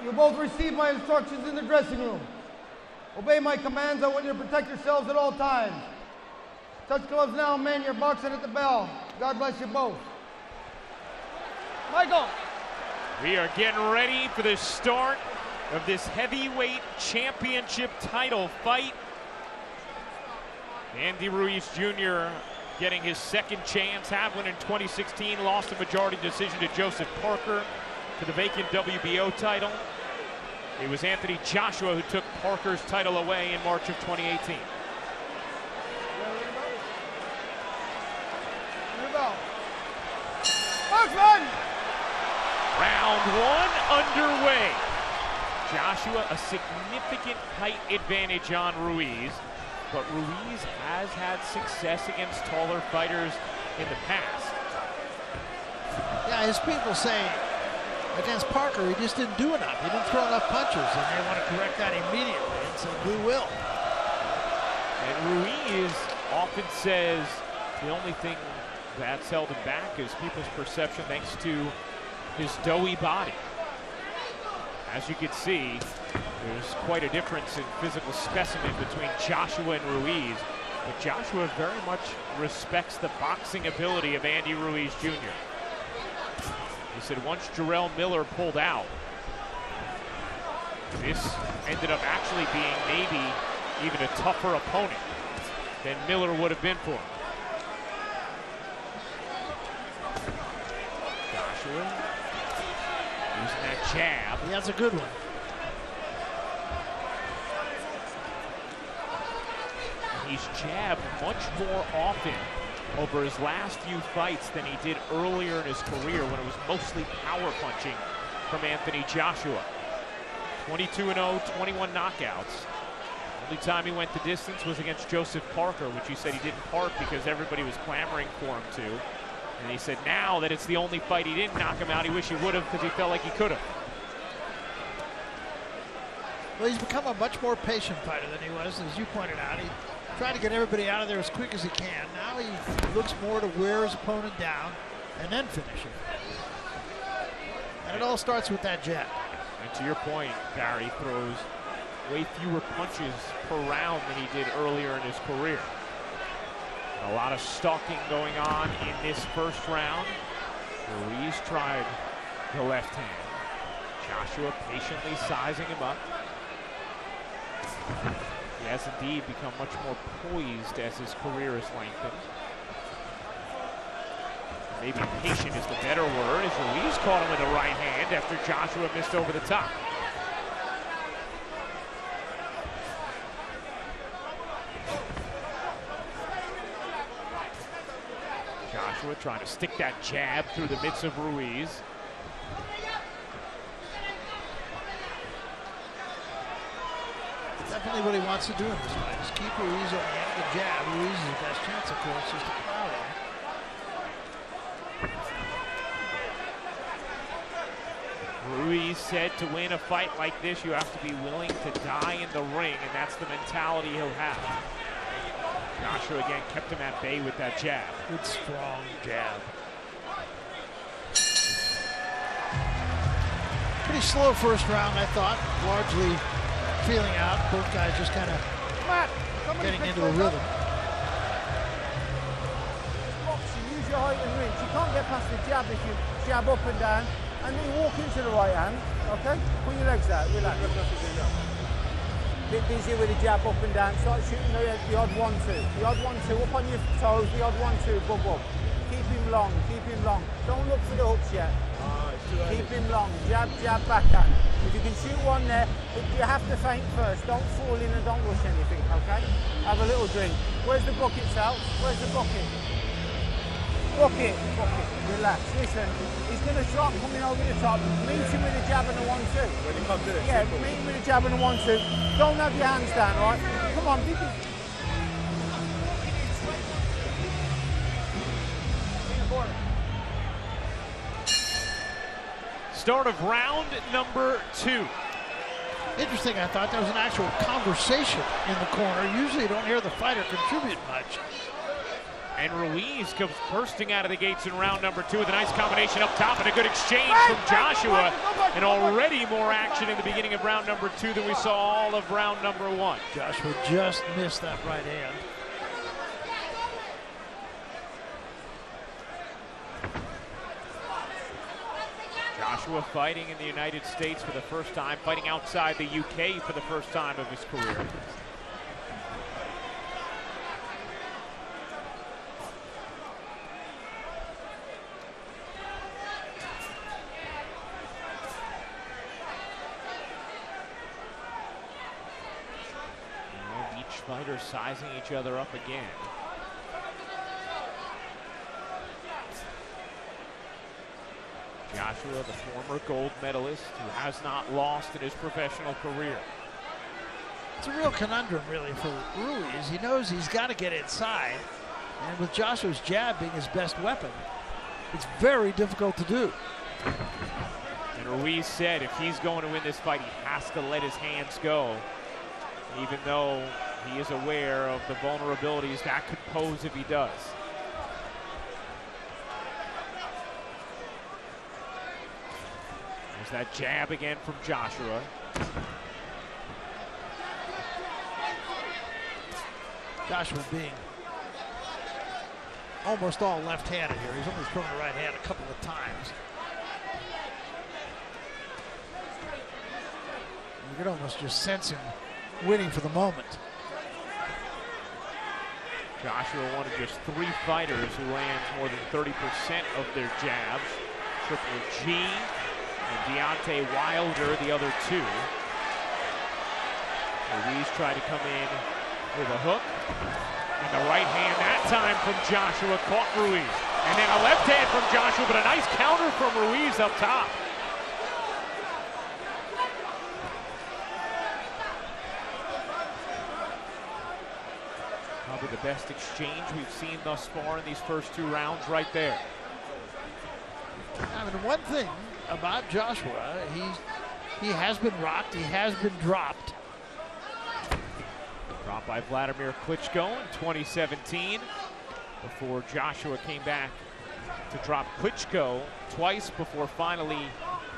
you both receive my instructions in the dressing room. Obey my commands. I want you to protect yourselves at all times. Touch gloves now, men. You're boxing at the bell. God bless you both. Michael. We are getting ready for the start of this heavyweight championship title fight. A.Ruiz Jr. getting his second chance. Havlin in 2016 lost a majority decision to Joseph Parker for the vacant WBO title. It was Anthony Joshua who took Parker's title away in March of 2018. Round one underway. Joshua, a significant height advantage on Ruiz, but Ruiz has had success against taller fighters in the past. Yeah, his people say against Parker, he just didn't do enough. He didn't throw enough punches, and they want to correct that immediately and say, we will. And Ruiz often says the only thing that's held him back is people's perception thanks to his doughy body. As you can see, there's quite a difference in physical specimen between Joshua and Ruiz, but Joshua very much respects the boxing ability of A.Ruiz Jr. He said once Jarrell Miller pulled out, this ended up actually being maybe even a tougher opponent than Miller would have been for him. Joshua using that jab. Yeah, that's a good one. He's jabbed much more often over his last few fights than he did earlier in his career when it was mostly power punching from Anthony Joshua. 22-0, 21 knockouts. Only time he went the distance was against Joseph Parker, which he said he didn't part because everybody was clamoring for him to. And he said now that it's the only fight he didn't knock him out, he wish he would have because he felt like he could have. Well, he's become a much more patient fighter than he was, as you pointed out. He tried to get everybody out of there as quick as he can. Now he looks more to wear his opponent down and then finish him. And it all starts with that jab. And to your point, Barry throws way fewer punches per round than he did earlier in his career. A lot of stalking going on in this first round. Ruiz tried the left hand. Joshua patiently sizing him up. He has indeed become much more poised as his career has lengthened. Maybe patient is the better word, as Ruiz caught him with the right hand after Joshua missed over the top. Joshua trying to stick that jab through the midst of Ruiz. Definitely what he wants to do in this fight is keep Ruiz on the end of the jab. Ruiz's best chance, of course, is to power. Ruiz said to win a fight like this, you have to be willing to die in the ring, and that's the mentality he'll have. Joshua again kept him at bay with that jab. Good strong jab. Pretty slow first round, I thought. Largely feeling out. Both guys just kind of getting into a rhythm. Boxing, use your height and reach. You can't get past the jab if you jab up and down, and then walk into the right hand. Okay? Put your legs out. Relax. Bit busy with the jab up and down. Start shooting the odd 1-2. The odd 1-2 up on your toes. The odd 1-2 bub up. Keep him long. Keep him long. Don't look for the hooks yet. Keep him long. Jab, jab, backhand. If you can shoot one there, you have to feint first. Don't fall in and don't rush anything, okay? Have a little drink. Where's the bucket, Sal? Where's the bucket? Bucket. Relax. Listen, he's going to shot coming over the top. Meet him with a jab and a 1-2. When he comes in, yeah, meet him with a jab and a 1-2. Don't have your hands down, right? Come on, big. Start of round number 2. Interesting, I thought there was an actual conversation in the corner. Usually you don't hear the fighter contribute much. And Ruiz comes bursting out of the gates in round number 2 with a nice combination up top and a good exchange from Joshua. And already more action in the beginning of round number 2 than we saw all of round number 1. Joshua just missed that right hand. Joshua fighting in the United States for the first time, fighting outside the UK for the first time of his career. Each fighter sizing each other up again. Joshua, the former gold medalist who has not lost in his professional career. It's a real conundrum, really, for Ruiz. He knows he's got to get inside, and with Joshua's jab being his best weapon, it's very difficult to do. And Ruiz said if he's going to win this fight, he has to let his hands go, even though he is aware of the vulnerabilities that could pose if he does. There's that jab again from Joshua. Joshua being almost all left-handed here. He's only thrown the right hand a couple of times. You can almost just sense him winning for the moment. Joshua, one of just 3 fighters who lands more than 30% of their jabs. Triple G and Deontay Wilder, the other 2. Ruiz tried to come in with a hook. And the right hand that time from Joshua caught Ruiz. And then a left hand from Joshua, but a nice counter from Ruiz up top. Probably the best exchange we've seen thus far in these first 2 rounds right there. I mean, one thing about Joshua, he has been rocked, he has been dropped. Dropped by Vladimir Klitschko in 2017 before Joshua came back to drop Klitschko twice before finally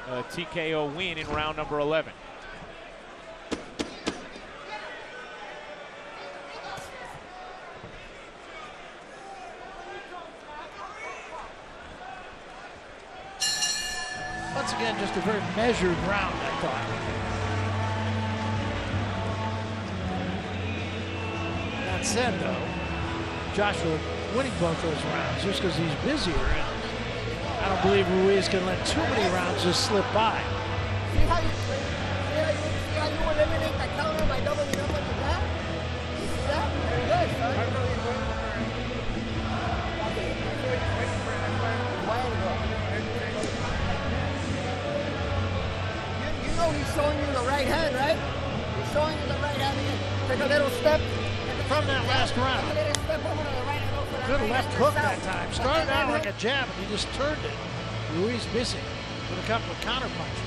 a TKO win in round number 11. Once again, just a very measured round, I thought. That said, though, Joshua winning both those rounds just because he's busier. And I don't believe Ruiz can let too many rounds just slip by. See how you eliminate the counter by doubling up with that? You see that? Very good, son. You know he's showing you the right hand, right? He's showing you the right hand again. Take a little step. From that last round. Take a little step over to the right and over Good right left hand hook yourself. that time. Started out like a jab, and he just turned it. Ruiz missing with a couple of counter punches.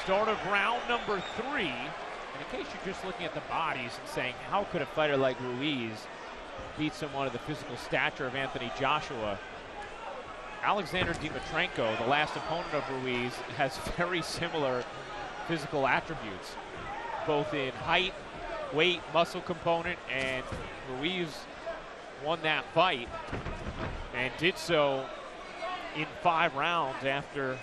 Start of round number 3. And in case you're just looking at the bodies and saying, how could a fighter like Ruiz beat someone of the physical stature of Anthony Joshua? Alexander Dimitrenko, the last opponent of Ruiz, has very similar physical attributes, both in height, weight, muscle component, and Ruiz won that fight and did so in 5 rounds after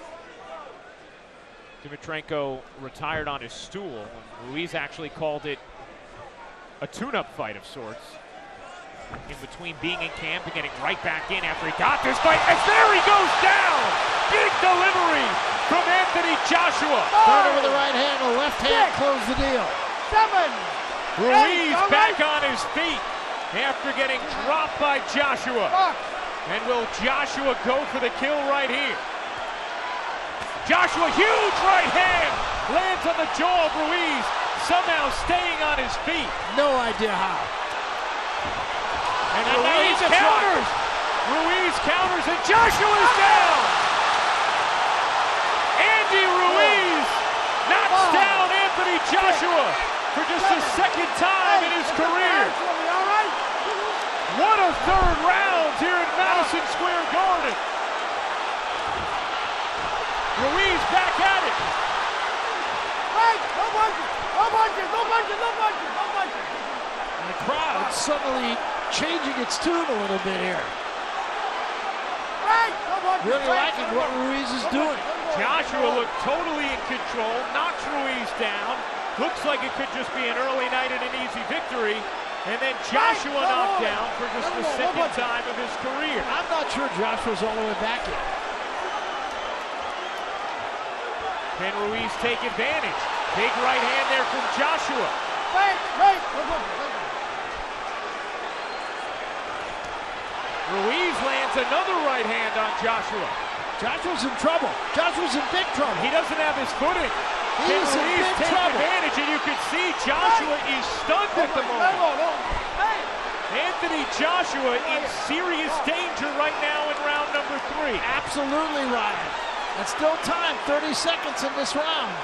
Dimitrenko retired on his stool. Ruiz actually called it a tune-up fight of sorts, in between being in camp and getting right back in after he got this fight. And there he goes down! Big delivery from Anthony Joshua. Third over the right hand, the left hand closed the deal. 7. Ruiz back on his feet after getting dropped by Joshua. And will Joshua go for the kill right here? Joshua, huge right hand, lands on the jaw of Ruiz, somehow staying on his feet. No idea how. And Ruiz counters. Ruiz counters, and Joshua's down. Andy Ruiz knocks down Anthony Joshua for just the second time in his career. What a third round here at Madison Square Garden. Ruiz back at it. And the crowd suddenly changing its tune a little bit here. Really liking what Ruiz is doing. Joshua looked totally in control, knocks Ruiz down. Looks like it could just be an early night and an easy victory. And then Joshua knocked down for just the second time of his career. I'm not sure Joshua's all the way back yet. Can Ruiz take advantage? Big right hand there from Joshua. Ruiz lands another right hand on Joshua. Joshua's in trouble. Joshua's in big trouble. He doesn't have his footing. Can He's in Ruiz big take trouble. advantage? And you can see Joshua is stunned at the moment. Anthony Joshua in serious danger right now in round number 3. Absolutely, Ryan. And still time, 30 seconds in this round.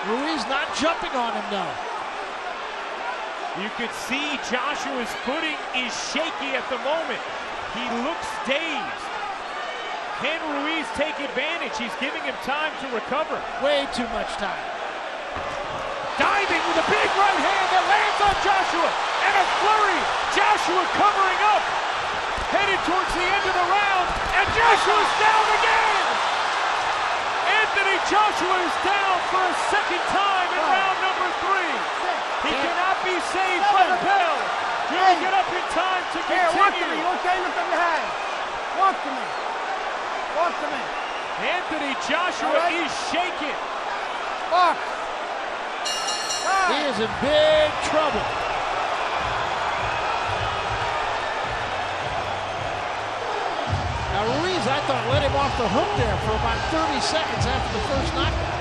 Ruiz not jumping on him though. You can see Joshua's footing is shaky at the moment. He looks dazed. Can Ruiz take advantage? He's giving him time to recover. Way too much time. Diving with a big right hand that lands on Joshua. And a flurry. Joshua covering up. Headed towards the end of the round. And Joshua's down again. Anthony Joshua is down for a second time in round number 3. He cannot be saved by the bell. Will he get up in time to continue? Walk to me. Okay, look at your hand. Walk to me. Walk to me. Anthony Joshua is shaken. Walk. He is in big trouble. Now Ruiz, I thought, let him off the hook there for about 30 seconds after the first knockout.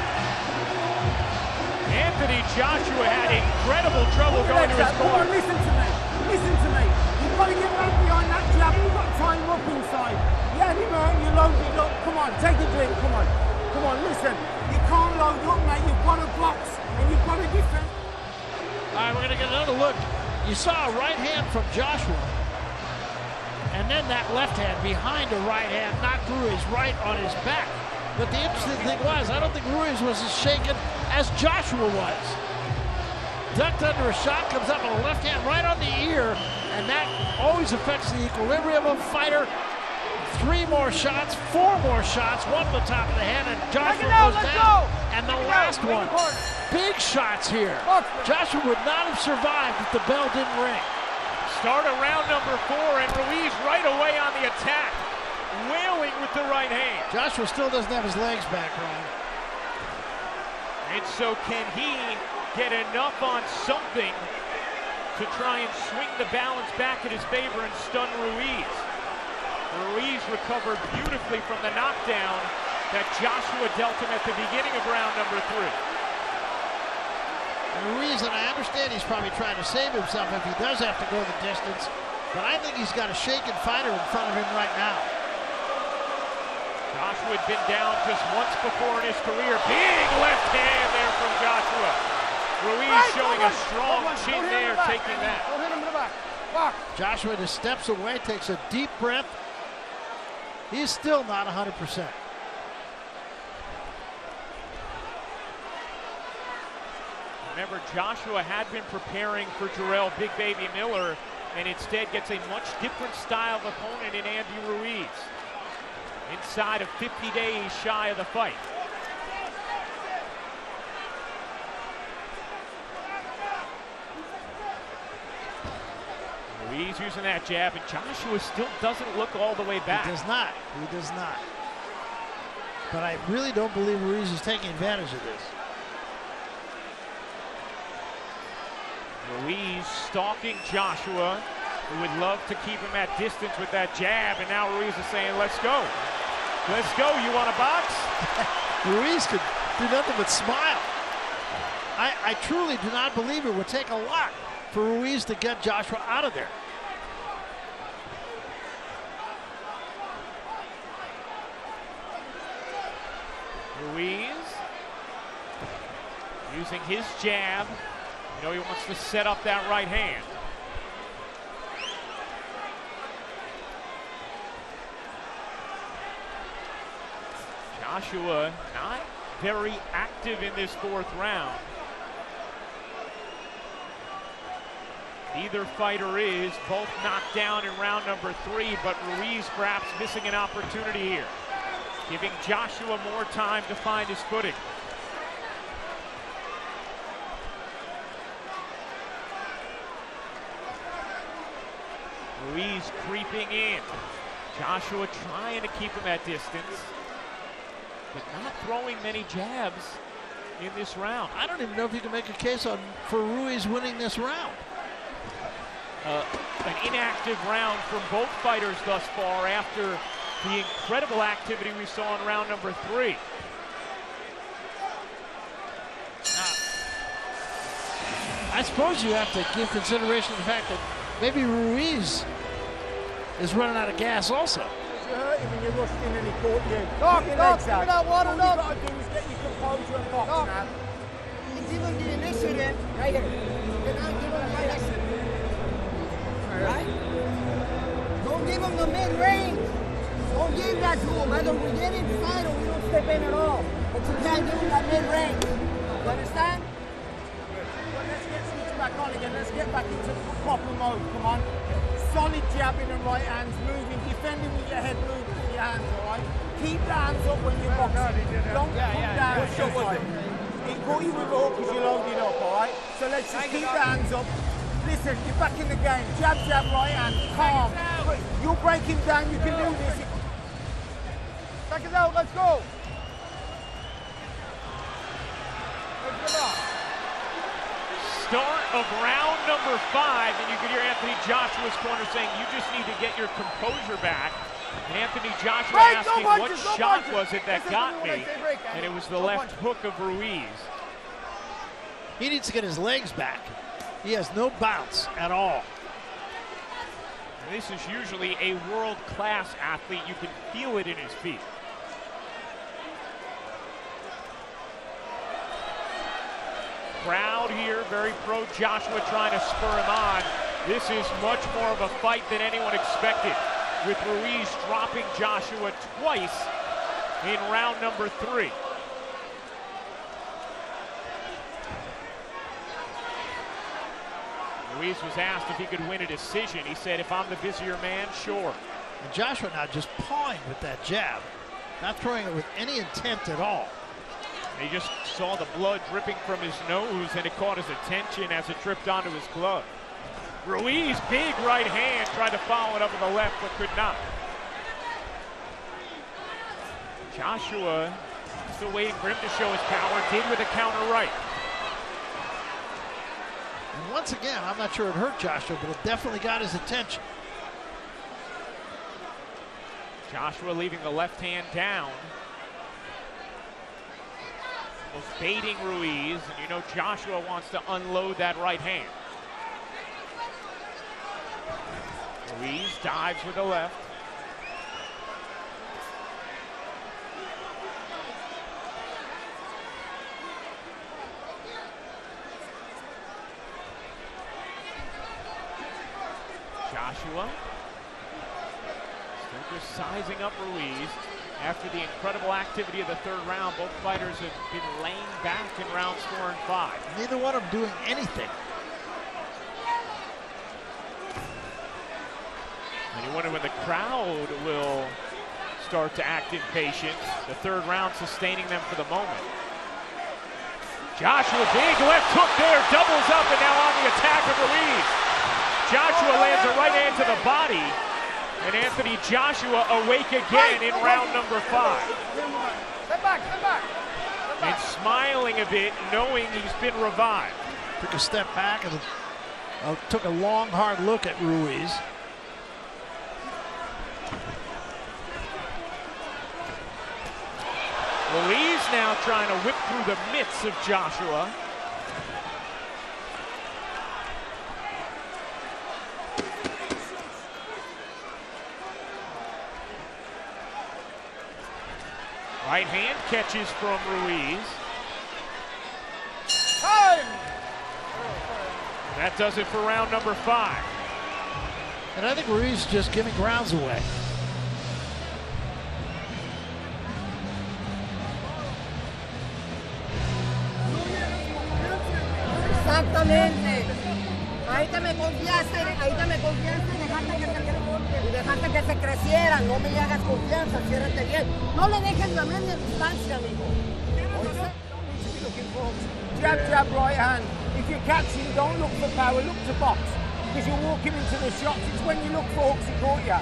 Anthony Joshua had incredible trouble going to his Come on, corner. listen to me. Listen to me. You've got to get right behind that jab. You've got to try him up inside. You had him out, you loaded it up. Come on, take a drink. Come on. Come on, listen. You can't load up, mate. You've got to box and you've got to defend. All right, we're going to get another look. You saw a right hand from Joshua. And then that left hand behind a right hand knocked Ruiz right on his back. But the interesting thing was, I don't think Ruiz was as shaken as Joshua was. Ducked under a shot, comes up with a left hand right on the ear, and that always affects the equilibrium of a fighter. 3 more shots, 4 more shots, one to the top of the head, and Joshua goes down. And the last one, big shots here. Joshua would not have survived if the bell didn't ring. Start of round number 4, and Ruiz right away on the attack, wailing with the right hand. Joshua still doesn't have his legs back, Ryan. And so can he get enough on something to try and swing the balance back in his favor and stun Ruiz? Ruiz recovered beautifully from the knockdown that Joshua dealt him at the beginning of round number 3. And Ruiz, and I understand he's probably trying to save himself if he does have to go the distance, but I think he's got a shaken fighter in front of him right now. Joshua had been down just once before in his career. Big left hand there from Joshua. Ruiz showing a strong chin there, taking that. Don't hit him in the back. Walk. Joshua just steps away, takes a deep breath. He's still not 100%. Remember, Joshua had been preparing for Jarrell Big Baby Miller and instead gets a much different style of opponent in Andy Ruiz. Inside of 50 days shy of the fight. Ruiz using that jab, and Joshua still doesn't look all the way back. He does not. He does not. But I really don't believe Ruiz is taking advantage of this. Ruiz stalking Joshua, who would love to keep him at distance with that jab, and now Ruiz is saying, let's go. Let's go, you want to box? Ruiz could do nothing but smile. I truly do not believe it would take a lot for Ruiz to get Joshua out of there. Ruiz using his jab. You know he wants to set up that right hand. Joshua not very active in this fourth round. Neither fighter is. Both knocked down in round number 3, but Ruiz perhaps missing an opportunity here, giving Joshua more time to find his footing. Ruiz creeping in. Joshua trying to keep him at distance, but not throwing many jabs in this round. I don't even know if you can make a case for Ruiz winning this round. An inactive round from both fighters thus far after the incredible activity we saw in round number 3. I suppose you have to give consideration to the fact that maybe Ruiz is running out of gas also. You hurt him and you rushed in and he caught you. Doc, Get your Doc, legs give me out. that water, All Doc. you got to do is get your composure and box Doc. now. He's even the initiative right here. You're not giving him right here. All right? Don't give him the mid-range. Don't give that to him. Either we get inside or we don't step in at all. But you can't give him that mid-range. You understand? Well, let's get switched back on again. Let's get back into proper mode. Come on. Solid jabbing and right hands, moving, defending with your head, moving with your hands, all right? Keep the hands up when you're boxing. Don't come down. What shot was it? He caught you with a hook because you're loaded up, all right? So let's just keep the hands up. Listen, you're back in the game. Jab, jab, right hand, calm. You'll break him down, you can do this. Seconds out, let's go. Let's go. Start of round number 5, and you can hear Anthony Joshua's corner saying, you just need to get your composure back. And Anthony Joshua Break, asking, no what punches, no shot punches. was it that Listen to got me when I me? say break, And it was the no left punches. hook of Ruiz. He needs to get his legs back. He has no bounce at all. And this is usually a world-class athlete. You can feel it in his feet. Crowd here, very pro Joshua, trying to spur him on. This is much more of a fight than anyone expected, with Ruiz dropping Joshua twice in round number 3. Ruiz was asked if he could win a decision. He said, if I'm the busier man, sure. And Joshua now just pawing with that jab, not throwing it with any intent at all. He just saw the blood dripping from his nose, and it caught his attention as it dripped onto his glove. Ruiz, big right hand, tried to follow it up with the left, but could not. Joshua still waiting for him to show his power, did with a counter right. And once again, I'm not sure it hurt Joshua, but it definitely got his attention. Joshua leaving the left hand down. Was baiting Ruiz, and you know Joshua wants to unload that right hand. Ruiz dives with the left. Joshua still just sizing up Ruiz. After the incredible activity of the third round, both fighters have been laying back in rounds 4 and 5. Neither one of them doing anything. And you wonder when the crowd will start to act impatient. The third round sustaining them for the moment. Joshua, big left hook there, doubles up, and now on the attack of Ruiz. Joshua lands a right hand to the body, and Anthony Joshua awake again in round number 5. Step back, step back. And smiling a bit, knowing he's been revived. Took a step back and took a long, hard look at Ruiz. Ruiz now trying to whip through the mitts of Joshua. Right hand catches from Ruiz. Time! That does it for round number 5. And I think Ruiz is just giving grounds away. Exactamente. Ahí te me confiaste y dejaste que se creciera. No me le hagas confianza, ciérrate bien. No le dejes la media distancia, amigo. Jab, jab, right hand. If you're catching, don't look for power, look to box. Because you're walking into the shots. It's when you look for hooks, he caught you.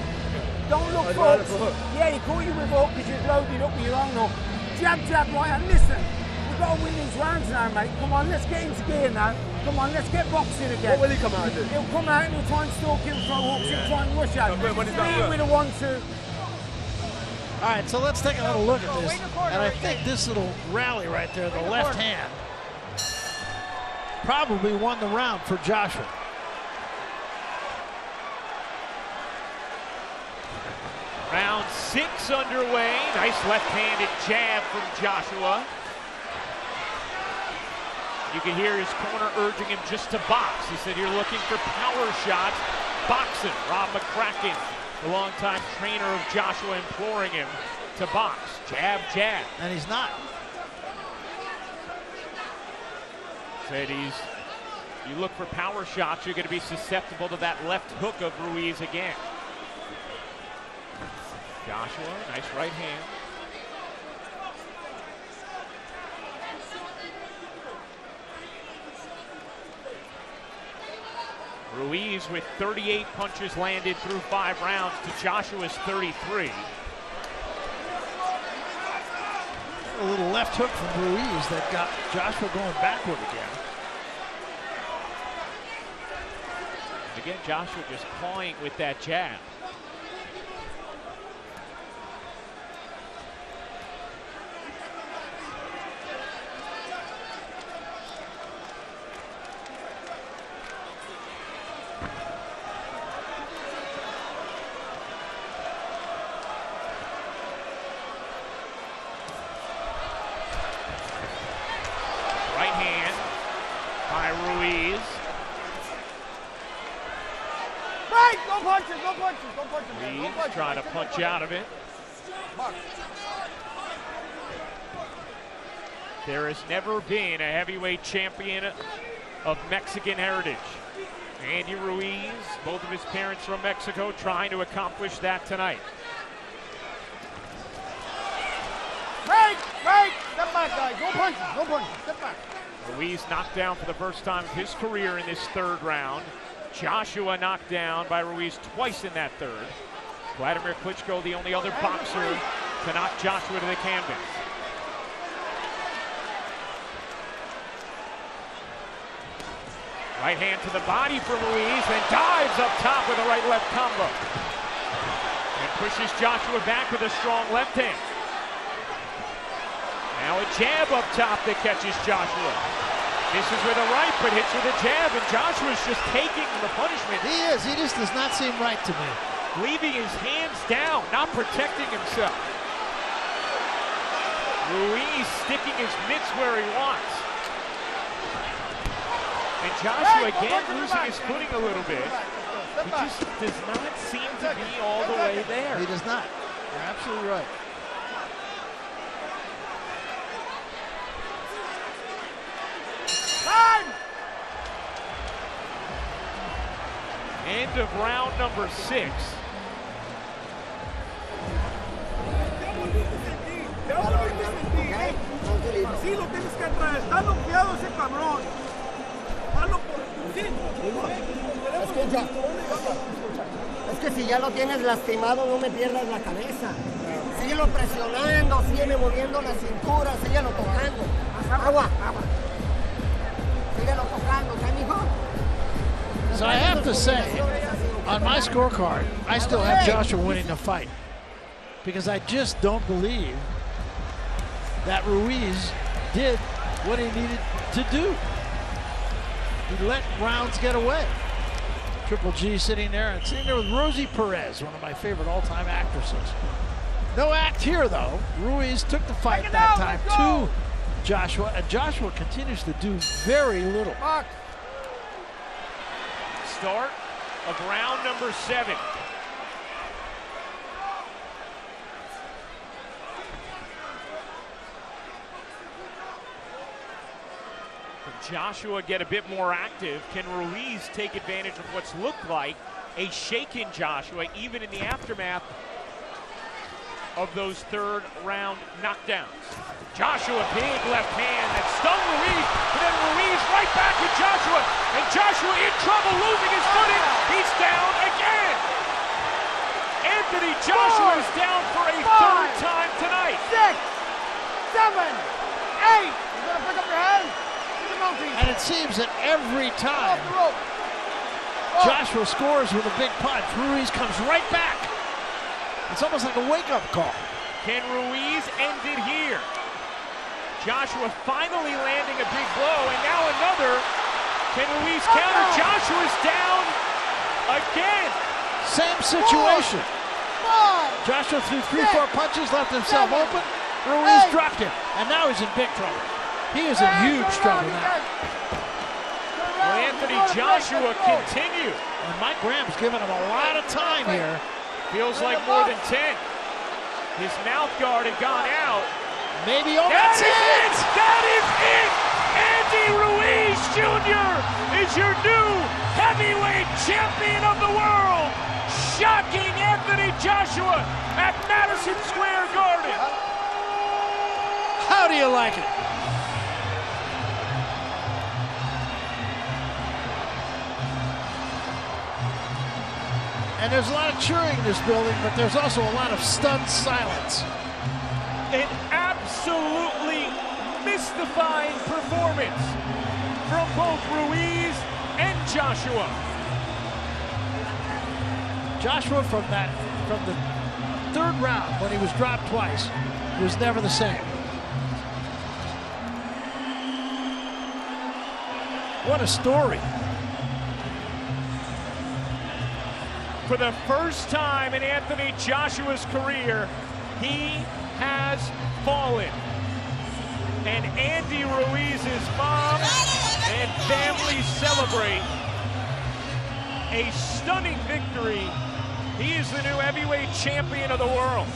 Don't look for hooks. Yeah, he caught you with a hook because you've loaded up with your own hook. Jab, jab, right hand. Listen, we've got to win these rounds now, mate. Come on, let's get into gear now. Come on, let's get boxing again. What will he come out and do? He'll come out and he'll try and stalk him, throw hooks, he'll try and rush out. When he's done Lead with a 1-2. All right, so let's take a little look at this. And I think this little rally right there, the left hand, probably won the round for Joshua. Round 6 underway. Nice left-handed jab from Joshua. You can hear his corner urging him just to box. He said, you're looking for power shots. Boxing. Rob McCracken, the longtime trainer of Joshua, imploring him to box. Jab, jab. And he's not. Said you look for power shots, you're going to be susceptible to that left hook of Ruiz again. Joshua, nice right hand. Ruiz with 38 punches landed through 5 rounds to Joshua's 33. A little left hook from Ruiz that got Joshua going backward again. Again, Joshua just clawing with that jab. Right hand by Ruiz. Right, no punches, no punches, no punches. Man. No Ruiz punches. trying to punch out of it. There has never been a heavyweight champion of Mexican heritage. Andy Ruiz, both of his parents from Mexico, trying to accomplish that tonight. Right, right. Step back, guys. No punches, no punches. Step back. Ruiz knocked down for the first time of his career in this 3rd round. Joshua knocked down by Ruiz twice in that 3rd. Vladimir Klitschko, the only other boxer to knock Joshua to the canvas. Right hand to the body for Ruiz, and dives up top with a right-left combo. And pushes Joshua back with a strong left hand. Now a jab up top that catches Joshua. Misses with a right, but hits with a jab, and Joshua's just taking the punishment. He is. He just does not seem right to me. Leaving his hands down, not protecting himself. Ruiz sticking his mitts where he wants. And Joshua again losing his footing a little bit. He just does not seem to be all the way there. He does not. You're absolutely right. Time! End of round number 6. Sí, lo tienes que traer. Está bloqueado ese cabrón. Escucha. Es que si ya lo tienes lastimado, no me pierdas la cabeza. Síguelo presionando, sígueme moviendo la cintura, síguelo tocando. Agua, agua. Síguelo tocando, ¿ok, mijo? So I have to say, on my scorecard, I still have Joshua winning the fight. Because I just don't believe that Ruiz did what he needed to do. He let rounds get away. Triple G sitting there with Rosie Perez, one of my favorite all-time actresses. No act here, though. Ruiz took the fight that time to Joshua, and Joshua continues to do very little. Start of round number 7. Can Joshua get a bit more active? Can Ruiz take advantage of what's looked like a shaken Joshua, even in the aftermath of those third round knockdowns? Joshua, big left hand that stung Ruiz, and then Ruiz right back at Joshua, and Joshua in trouble, losing his footing. He's down again. Anthony Joshua is down for a third time tonight. 6, 7, 8. You gotta pick up your head. And it seems that every time Joshua scores with a big punch, Ruiz comes right back. It's almost like a wake-up call. Can Ruiz end it here? Joshua finally landing a big blow, and now another. Can Ruiz counter? Joshua's down again. Same situation. Joshua threw 3-4 punches, left himself open. Ruiz dropped him, and now he's in big trouble. He is in huge trouble now. Well, Anthony Joshua continues. And Mike Graham's giving him a lot of time here. Feels like more than 10. His mouth guard had gone out. Maybe over. That's it! That is it! Andy Ruiz Jr. is your new heavyweight champion of the world! Shocking Anthony Joshua at Madison Square Garden. How do you like it? And there's a lot of cheering in this building, but there's also a lot of stunned silence. An absolutely mystifying performance from both Ruiz and Joshua. Joshua from the third round, when he was dropped twice, was never the same. What a story. For the first time in Anthony Joshua's career, he has fallen. And Andy Ruiz's mom and family celebrate a stunning victory. He is the new heavyweight champion of the world.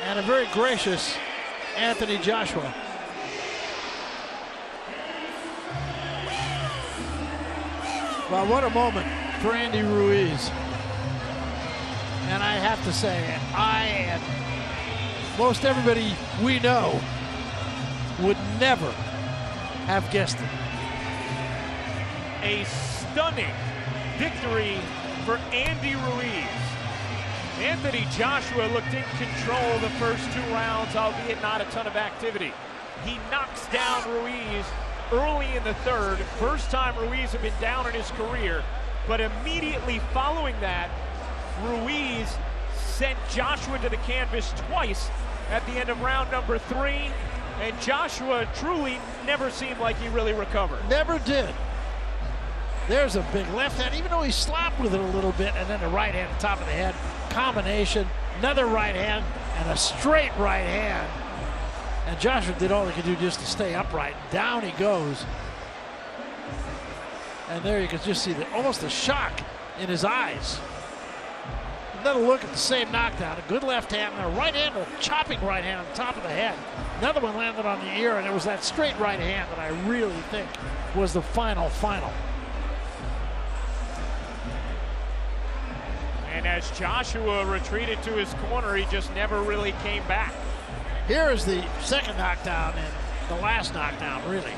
And a very gracious Anthony Joshua. Well, what a moment for Andy Ruiz. And I have to say, I and most everybody we know would never have guessed it. A stunning victory for Andy Ruiz. Anthony Joshua looked in control the first 2 rounds, albeit not a ton of activity. He knocks down Ruiz early in the third. First time Ruiz had been down in his career, but immediately following that, Ruiz sent Joshua to the canvas twice at the end of round number 3, and Joshua truly never seemed like he really recovered. Never did. There's a big left hand, even though he slapped with it a little bit, and then the right hand on top of the head. Combination, another right hand, and a straight right hand. And Joshua did all he could do just to stay upright. Down he goes. And there you can just see almost a shock in his eyes. Another look at the same knockdown. A good left hand and a right hand, a chopping right hand on the top of the head. Another one landed on the ear, and it was that straight right hand that I really think was the final. And as Joshua retreated to his corner, he just never really came back. Here is the second knockdown and the last knockdown, really.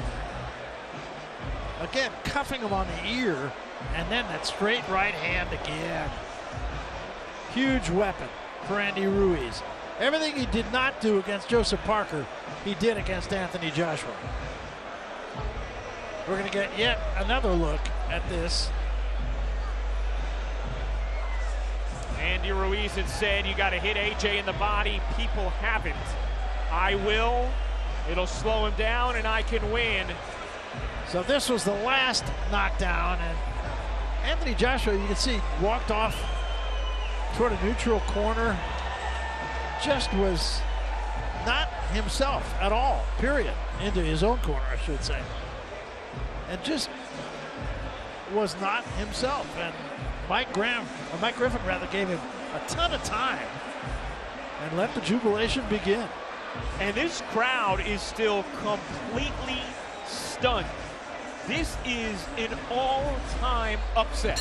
Again, cuffing him on the ear, and then that straight right hand again. Huge weapon for Andy Ruiz. Everything he did not do against Joseph Parker, he did against Anthony Joshua. We're going to get yet another look at this. Andy Ruiz had said, you got to hit AJ in the body. People haven't. I will. It'll slow him down, and I can win. So this was the last knockdown, and Anthony Joshua, you can see, walked off toward a neutral corner. Just was not himself at all, period. Into his own corner, I should say. And just was not himself. And Mike Griffin rather, gave him a ton of time and let the jubilation begin. And this crowd is still completely stunned. This is an all-time upset.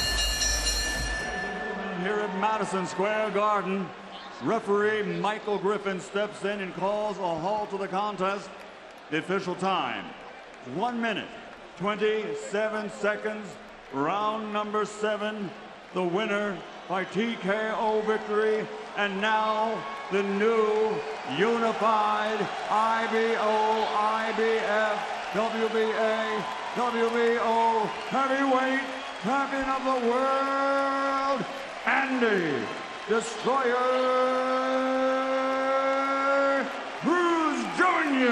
Here at Madison Square Garden, referee Michael Griffin steps in and calls a halt to the contest. The official time, 1 minute, 27 seconds, round number 7. The winner by TKO victory, and now the new unified IBO, IBF, WBA, WBO heavyweight champion of the world, Andy Destroyer Cruz Jr.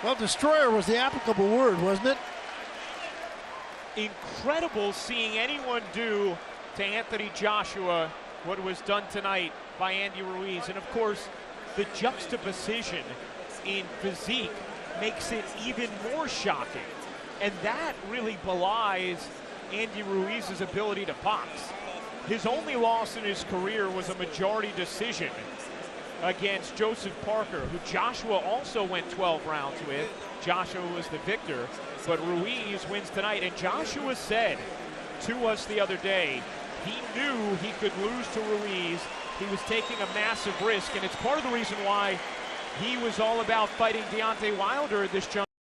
Well, destroyer was the applicable word, wasn't it? Incredible seeing anyone do to Anthony Joshua what was done tonight by Andy Ruiz. And of course, the juxtaposition in physique makes it even more shocking. And that really belies Andy Ruiz's ability to box. His only loss in his career was a majority decision against Joseph Parker, who Joshua also went 12 rounds with. Joshua was the victor, but Ruiz wins tonight. And Joshua said to us the other day, he knew he could lose to Ruiz. He was taking a massive risk, and it's part of the reason why he was all about fighting Deontay Wilder at this juncture.